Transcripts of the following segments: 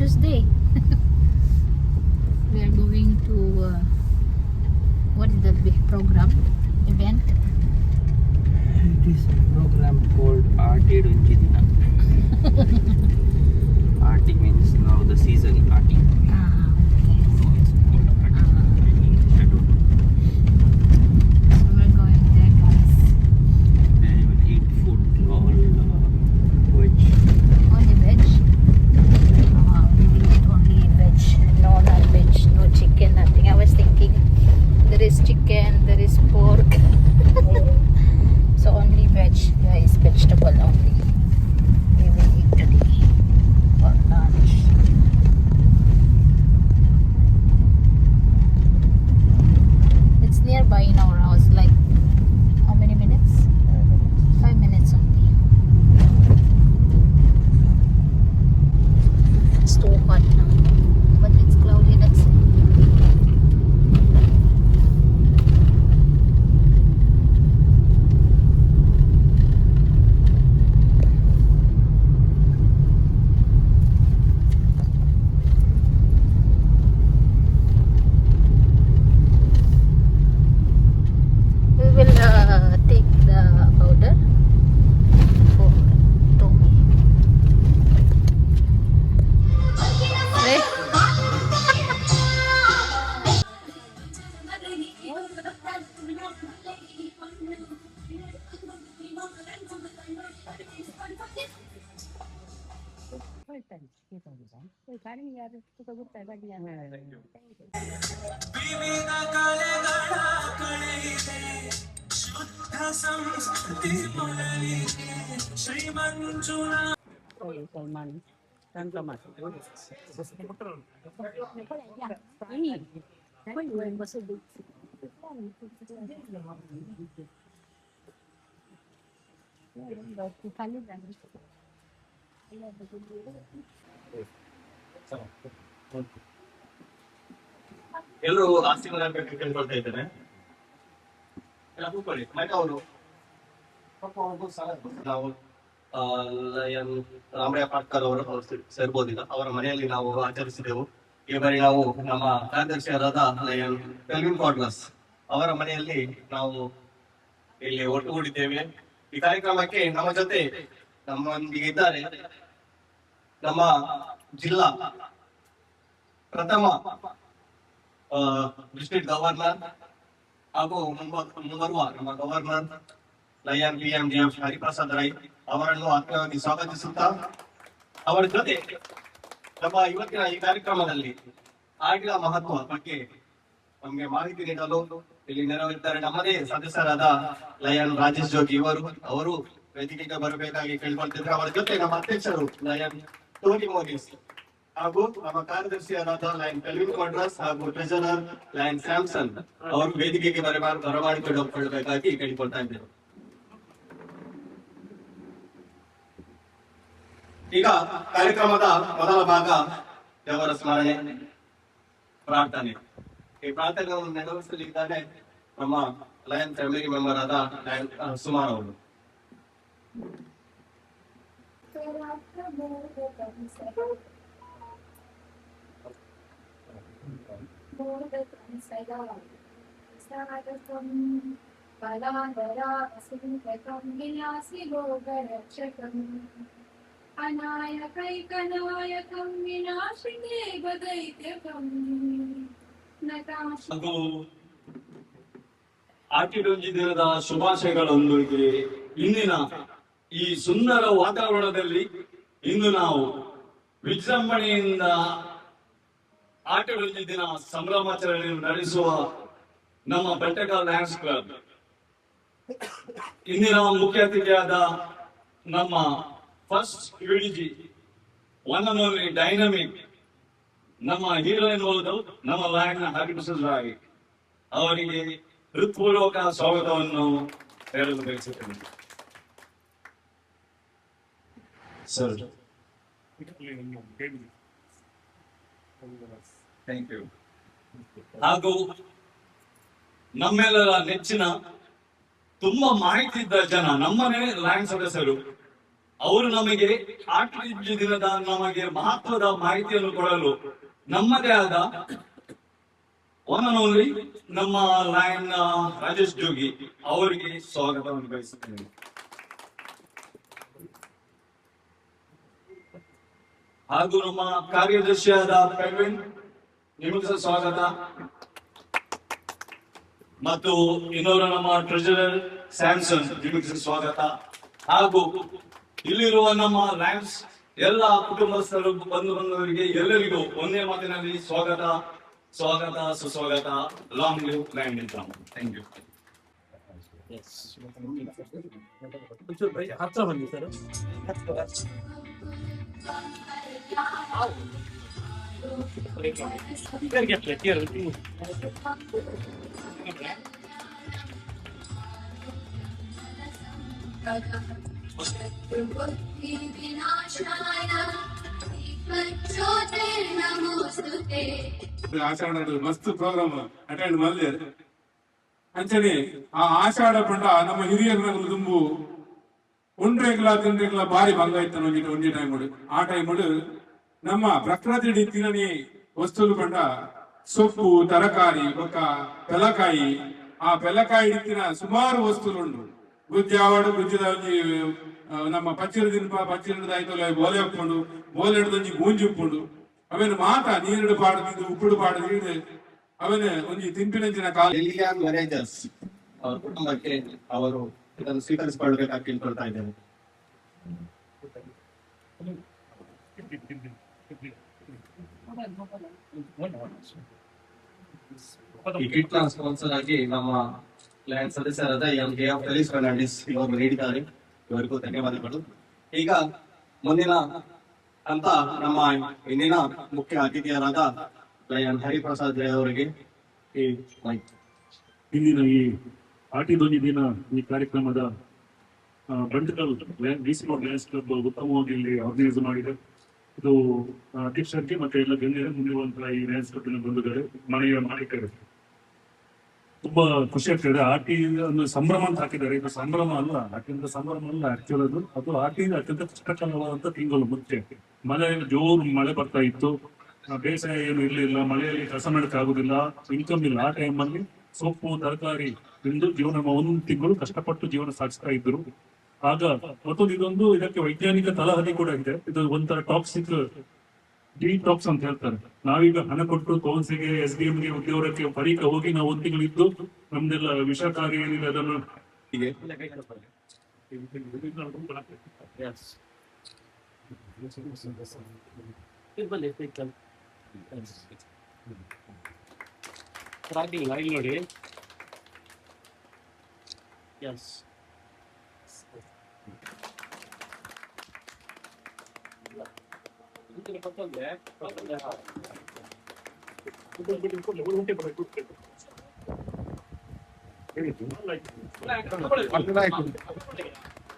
Tuesday. We are going to what is the big program event? It is a program called Arti Dunchidina. Arti means now the season. Arti. Okay. So it's called Arti. I don't know. So we're going there, guys. There you will eat food, all veg. Only veg. We will eat only veg. No non-veg. No chicken. Nothing. I was thinking there is chicken. There is pork. So only veg. Guys, vegetable only. We will eat today for lunch. It's nearby in our house. Like how many minutes? 5 minutes only. It's too hot now, but it's cloudy. That's it. We will take the powder for Tommy. ವಿವಿಧ ಕಲೆಗಳ ಕಳೆಯಿದೆ ಶುದ್ಧ ಸಂಸ್ಕೃತಿ ಮೊಳಲಿದೆ ಶ್ರೀಮಂಜುಳ ಎಲ್ಲರೂ ಆಸ್ತಿಗಳ ಬಗ್ಗೆ ಕೇಳ್ಕೊಳ್ತಾ ಇದ್ದಾರೆ. ಎಲ್ಲ ಕೂತ್ಕೊಳ್ಳಿ. ಮತ್ತೆ ಅವರು ನಾವು ಲಯನ್ ರಾಮಯ್ಯ ಪಾಟ್ಕರ್ ಅವರು ಸೇರ್ಬೋದಿಲ್ಲ. ಅವರ ಮನೆಯಲ್ಲಿ ನಾವು ಆಚರಿಸಿದೆವು. ಈ ಬಾರಿ ನಾವು ನಮ್ಮ ಕಾರ್ಯದರ್ಶಿಯಾದ ಲಯನ್ ಕೆಲ್ವಿನ್ ಕ್ವಾರ್ಟರ್ಸ್ ಅವರ ಮನೆಯಲ್ಲಿ ನಾವು ಇಲ್ಲಿ ಒಟ್ಟುಗೂಡಿದ್ದೇವೆ. ಈ ಕಾರ್ಯಕ್ರಮಕ್ಕೆ ನಮ್ಮ ಜೊತೆ ನಮ್ಮೊಂದಿಗೆ ಇದ್ದಾರೆ ನಮ್ಮ ಜಿಲ್ಲಾ ಪ್ರಥಮ ಡಿಸ್ಟ್ರಿಕ್ಟ್ ಗವರ್ನರ್ ಹಾಗೂ ಮುಂಬರುವ ನಮ್ಮ governor lion PMGF Hariprasad Rai ಅವರನ್ನು ಆತ್ಮೀಯವಾಗಿ ಸ್ವಾಗತಿಸುತ್ತಾ ಅವರ ಜೊತೆ ನಮ್ಮ ಇವತ್ತಿನ ಈ ಕಾರ್ಯಕ್ರಮದಲ್ಲಿ ಆಡಿನ ಮಹತ್ವ ಬಗ್ಗೆ ನಮಗೆ ಮಾಹಿತಿ ನೀಡಲು ಇಲ್ಲಿ ನೆರವಿದ್ದಾರೆ ನಮ್ಮದೇ ಸದಸ್ಯರಾದ ಲಯನ್ ರಾಜೇಶ್ ಜೋಗಿ ಅವರು ವೇದಿಕೆಗೆ ಬರಬೇಕಾಗಿ ಕೇಳ್ಕೊಳ್ತಿದ್ದಾರೆ. ಅವರ ಜೊತೆ ನಮ್ಮ ಅಧ್ಯಕ್ಷರು ಲಯನ್ ಟೋನಿ ಮೋದಿಸ್ ಹಾಗೂ ನಮ್ಮ ಕಾರ್ಯದರ್ಶಿಯಾದ ಲಯನ್ ಕೆಲ್ವಿನ್ ಕ್ವಾರ್ಟರ್ಸ್ ಹಾಗೂ ಟ್ರೆಜರರ್ ಲಯನ್ ಸ್ಯಾಮ್ಸನ್ ಅವರು ವೇದಿಕೆಗೆ ಬರಮಾಡಿಕೊಳ್ಳಬೇಕಾಗಿ ಕೇಳಿಕೊಳ್ತಾ ಇದ್ದೇವೆ. ಈಗ ಕಾರ್ಯಕ್ರಮದ ಮೊದಲ ಭಾಗ ದೇವರ ಸ್ಮರಣೆ ಪ್ರಾರ್ಥನೆ. ಈ ಪ್ರಾರ್ಥನೆಯನ್ನು ನೆರವೇರಿಸಲಿದ್ದಾರೆ ನಮ್ಮ ಲಯನ್ ಫ್ಯಾಮಿಲಿ ಮೆಂಬರ್ ಆದ ಲಯನ್ ಸುಮಾರ್ ಅವರು. ಅನಾಯಕೈಕನಾಯಕಂ ವಿನಾಶಿನೇಗದೈತ್ಯಕಂ ಹಾಗೂ ಆಟಿಡೊಂಜಿ ದಿನದ ಶುಭಾಶಯಗಳೊಂದಿಗೆ ಇಂದಿನ ಈ ಸುಂದರ ವಾತಾವರಣದಲ್ಲಿ ಇಂದು ನಾವು ವಿಜೃಂಭಣೆಯಿಂದ ಆಟಿಡೊಂಜಿ ದಿನ ಸಂಭ್ರಮಾಚರಣೆಯನ್ನು ನಡೆಸುವ ನಮ್ಮ ಬೆಟ್ಟಕಾಲ್ ಡ್ಯಾನ್ಸ್ ಕ್ಲಬ್ ಇಂದಿನ ಮುಖ್ಯ ಅತಿಥಿಯಾದ ನಮ್ಮ first UDG one and only dynamic ನಮ್ಮ ಹೀರೋ ಎನ್ನುವುದು ನಮ್ಮ ಲಯನ್ ಹರಿಪ್ರಸಾದ್ ರಾಯ್ ಅವರಿಗೆ ಹೃತ್ಪೂರ್ವಕ ಸ್ವಾಗತವನ್ನು ಹೇಳಲು ಬಯಸುತ್ತೇನೆ. Sir thank you. ಹಾಗೂ ನಮ್ಮೆಲ್ಲರ ನೆಚ್ಚಿನ ತುಂಬಾ ಮಾಹಿತಿ ಇದ್ದ ಜನ ನಮ್ಮನೆ ಲಯನ್ ಸದಸ್ಯರು ಅವರು ನಮಗೆ ಆಟಿಟ್ಯೂಡ್ ದಿನದ ನಮಗೆ ಮಹತ್ವದ ಮಾಹಿತಿಯನ್ನು ಕೊಡಲು ನಮ್ಮದೇ ಆದ ಒನ್ ಅಂಡ್ ಓನ್ಲಿ ನಮ್ಮ ಲಯನ್ ರಾಜೇಶ್ ಜೋಗಿ ಅವರಿಗೆ ಸ್ವಾಗತವನ್ನು ಬಯಸುತ್ತೇನೆ. ಹಾಗೂ ನಮ್ಮ ಕಾರ್ಯದರ್ಶಿಯಾದ ಪ್ರವೀಣ್, ನಿಮಗೂ ಸಹ ಸ್ವಾಗತ. ಮತ್ತು ಇನ್ನೊಬ್ಬರು ನಮ್ಮ ಟ್ರೆಜರರ್ ಸ್ಯಾಮ್ಸನ್, ನಿಮಗೂ ಸಹ ಸ್ವಾಗತ. ಹಾಗೂ ಇಲ್ಲಿರುವ ನಮ್ಮ ಲಯನ್ಸ್ ಎಲ್ಲ ಕುಟುಂಬಸ್ಥರು, ಬಂಧು ಬಾಂಧವರಿಗೆ ಎಲ್ಲರಿಗೂ ಒಂದೇ ಮಾತಿನಲ್ಲಿ ಸ್ವಾಗತ, ಸ್ವಾಗತ, ಸುಸ್ವಾಗತ. ಲಾಂಗ್ ಲಿವ್ ಲಯನ್ ನಿಲ್ದಾಣ. Thank you. ಹತ್ರ ಬನ್ನಿ ಸರ್. ಆಷಾಢ ಮಸ್ತ್ ಪ್ರೋಗ್ರಾಮ್ ಅಟೆಂಡ್ ಮಲ್ಲೆ ಅಂಚನೆ ಆ ಆಷಾಢ ಪಂಡ ನಮ್ಮ ಹಿರಿಯರ ದುಂಬು ಉಂಡ್ರೆಗ್ಲ ತಿಂಡ್ರೆಗ್ಲ ಬಾರಿ ಭಂಗ ಇತ್ತು ಒಂಜಿ ಟೈಮ್ ಆ ಟೈಮ್ ನಮ್ಮ ಪ್ರಕೃತಿ ತಿನ್ನನಿ ವಸ್ತುಲು ಪಂಡ ಸೊಪ್ಪು ತರಕಾರಿ ಬೊಕ್ಕ ಪೆಲಕಾಯಿ. ಆ ಪೆಲಕಾಯಿ ಇತ್ತಿನ ಸುಮಾರು ವಸ್ತುಲು ಉಂಡು. ಗುಜ್ಜಾವಾಡು ಗುಜ್ಜದ ಒಂಜಿ ನಮ್ಮ ಪಚ್ಚಿರ ದಿನಪ ಪಚ್ಚಿರದ ಆಯ್ತಲ್ಲ ಬೋಲೆ ಹಾಕೊಂಡು ಬೋಲೆ ಹಿಡಿದೊಂಜಿ ಗೂಂಜಿ ಉಪ್ಪುಂಡು. ಅವನು ಮಾತ ನೀರು ಪಾಡದಿದ್ದು ಉಪ್ಪುಡು ಪಾಡದಿದ್ದು ಅವನು ಒಂಜಿ ತಿಂಪಿನಂಚಿನ ಕಾಲ. ಲಿಲಿಯಾನ್ ಮ್ಯಾನೇಜರ್ಸ್ ಅವರ ಕುಟುಂಬಕ್ಕೆ ಅವರು ಇದನ್ನು ಸ್ವೀಕರಿಸಿಕೊಳ್ಳಬೇಕಾಗಿ ಕೇಳ್ಕೊಳ್ತಾ ಇದ್ದೇನೆ. ಈ ಕಿಟ್ ಸ್ಪಾನ್ಸರ್ ಆಗಿ ನಮ್ಮ ಲಯನ್ ಸದಸ್ಯರಾದ ಎಂ.ಕೆ. ಫೆಲಿಕ್ಸ್ ಫರ್ನಾಂಡಿಸ್ ಇವರು ನೀಡಿದ್ದಾರೆ. ಇವರಿಗೂ ಧನ್ಯವಾದಗಳು. ಈಗ ಮುಂದಿನ ಅಂತ ನಮ್ಮ ಇಂದಿನ ಮುಖ್ಯ ಅತಿಥಿಯರಾದ ಲಯನ್ ಹರಿಪ್ರಸಾದ್ ಅವರಿಗೆ ಈ ಮೈಕ್. ಇಂದಿನ ಈ ಆಟಿದೊಂದಿ ದಿನ ಈ ಕಾರ್ಯಕ್ರಮದ ಬಂಟ್ಕಲ್ ಲಯನ್ಸ್ ಕ್ಲಬ್ ಉತ್ತಮವಾಗಿ ಇಲ್ಲಿ ಆರ್ಗನೈಸ್ ಮಾಡಿದೆ. ಇದು ಅಧ್ಯಕ್ಷರಿಗೆ ಮತ್ತೆ ಎಲ್ಲ ಗಣ್ಯರು ಮುಂದಿರುವಂತಹ ಈ ಲಯನ್ಸ್ ಕ್ಲಬ್ನ ಬಂಧುಗಳು, ಮನೆಯ ಮಾಲೀಕರು ತುಂಬಾ ಖುಷಿ ಆಗ್ತದೆ. ಆಟಿ ಒಂದು ಸಂಭ್ರಮ ಅಂತ ಹಾಕಿದ್ದಾರೆ. ಇದು ಸಂಭ್ರಮ ಅಲ್ಲ, ಅತ್ಯಂತ ಸಂಭ್ರಮ ಅಲ್ಲ ಆಕ್ಚುಲ್ ಅದು ಆಟಿ ಅತ್ಯಂತ ಕಷ್ಟಕರವಾದಂತ ತಿಂಗಳು. ಮುಂಚೆ ಜೋರು ಮಳೆ ಬರ್ತಾ ಇತ್ತು, ಬೇಸಾಯ ಏನು ಇರ್ಲಿಲ್ಲ, ಮಳೆಯಲ್ಲಿ ಕೆಲಸ ಮಾಡಕ್ಕೆ ಆಗುದಿಲ್ಲ, ಇನ್ಕಮ್ ಇಲ್ಲ. ಆ ಟೈಮ್ ಅಲ್ಲಿ ಸೊಪ್ಪು ತರಕಾರಿ ತಿಂದು ಜೀವನ ಒಂದು ತಿಂಗಳು ಕಷ್ಟಪಟ್ಟು ಜೀವನ ಸಾಗಿಸ್ತಾ ಇದ್ರು. ಆಗ ಮತ್ತೊಂದು ಇದೊಂದು ಇದಕ್ಕೆ ವೈಜ್ಞಾನಿಕ ತಲಹದಿ ಕೂಡ ಇದೆ. ಇದು ಒಂಥರ ಟಾಕ್ಸಿಕ್ ಡಿಟಾಕ್ಸ್ ಅಂತ ಹೇಳ್ತಾರೆ. ನಾವೀಗ ಹಣ ಕೊಟ್ಟು ಕೌನ್ಸಿಗೆ SDM ಗೆ ಉದ್ಯೋಗಕ್ಕೆ ಪರೀಕ ಹೋಗಿ ನಾವು ಒಂದು ತಿಂಗಳು ಇದ್ದು ನಮ್ದೆಲ್ಲ ವಿಷಕಾರಿ ಏನಿದೆ ಅದನ್ನು ನೋಡಿ.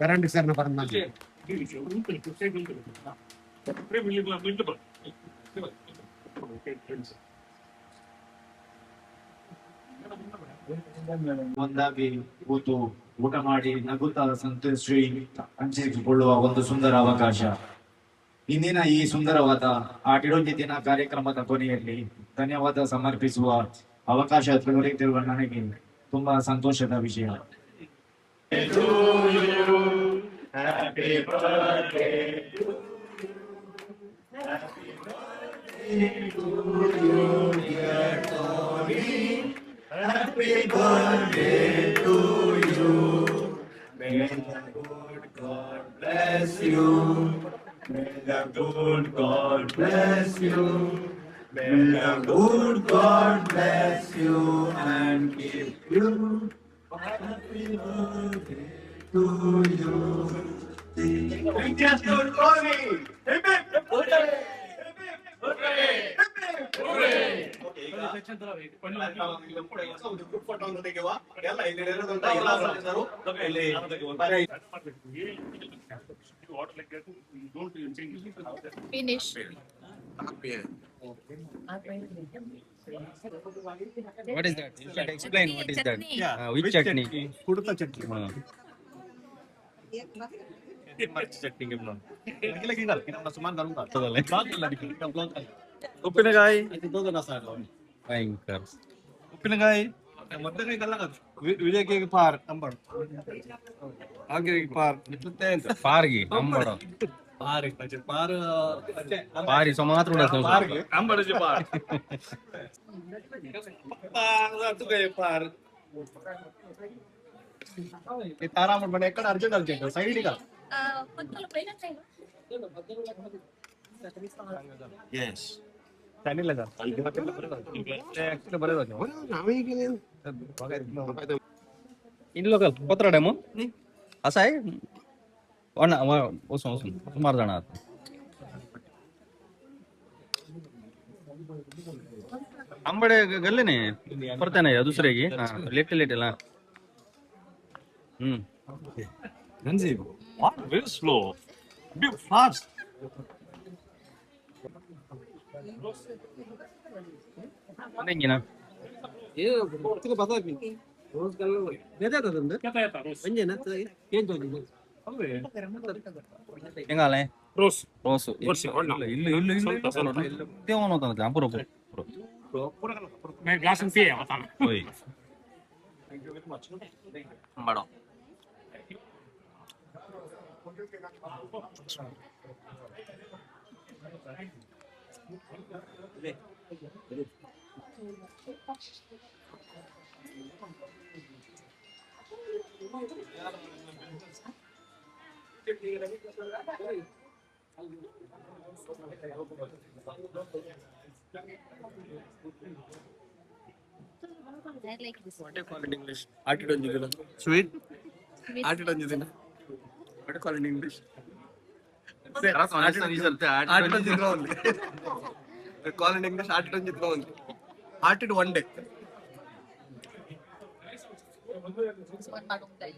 ಕರೆಂಟ್ ಸರ್ ಬರಂದ ಒಂದಾಗಿ ಕೂತು ಊಟ ಮಾಡಿ ನಗುತ್ತಾ ಸಂತೋಷಿ ಹಂಚಿಕೊಳ್ಳುವ ಒಂದು ಸುಂದರ ಅವಕಾಶ. ಇಂದಿನ ಈ ಸುಂದರವಾದ ಆಟಿಡೊಂದಿ ದಿನ ಕಾರ್ಯಕ್ರಮದ ಕೊನೆಯಲ್ಲಿ ಧನ್ಯವಾದ ಸಮರ್ಪಿಸುವ ಅವಕಾಶ ದೊರೆತಿರುವ ನನಗೆ ತುಂಬಾ ಸಂತೋಷದ ವಿಷಯ. Happy birthday to you. May the good God bless you. May the good God bless you. May the good God bless you and keep you. Happy birthday to you. Just good morning. Finish. What is that? You should explain what is that. Chutney. Which chutney? ಕುಡುತ chutney. ಉಪ್ಪಿನಕಾಯಿ ಭಯಂಕರ ಉಪ್ಪಿನಕಾಯಿ ವಿಜಯಕ್ಕೆ ಪಾರ್ ಅಂಬಾಡು ಹಾಗೆ ಪಾರ್ ಪಾರ್ಗಿ ಅಂಬಾಡು ಪಾರಿ ಸಮಾತ್ರ ಪಾರ್ ತಾರಾಮಠ ಬಣ್ಣ ಎక్కడ urgent urgent side S इन local पत्र demo असं आहे ओसून सुमार जण आहात आंबडे गल्ले नाही परत नाही दुसरे की late लेटेला Very slow. Be fast. नाही ना ಹೆಂಗಾಲೆ ರೋಸ್ ರೋಸು ಇಲ್ಲಿ ಇಲ್ಲಿ ತೇವನು ಅಂತ ಅಂಪುರ ಗ್ಲಾಸ್ ಅಂತ ಅವತಾನ ಓಯ್ ಮಾಡೋ I like this one. English. Attitude only. Sweet. Attitude only. What call in English? Attitude only. Call in English. Attitude only. Attitude one day. This one malunggay.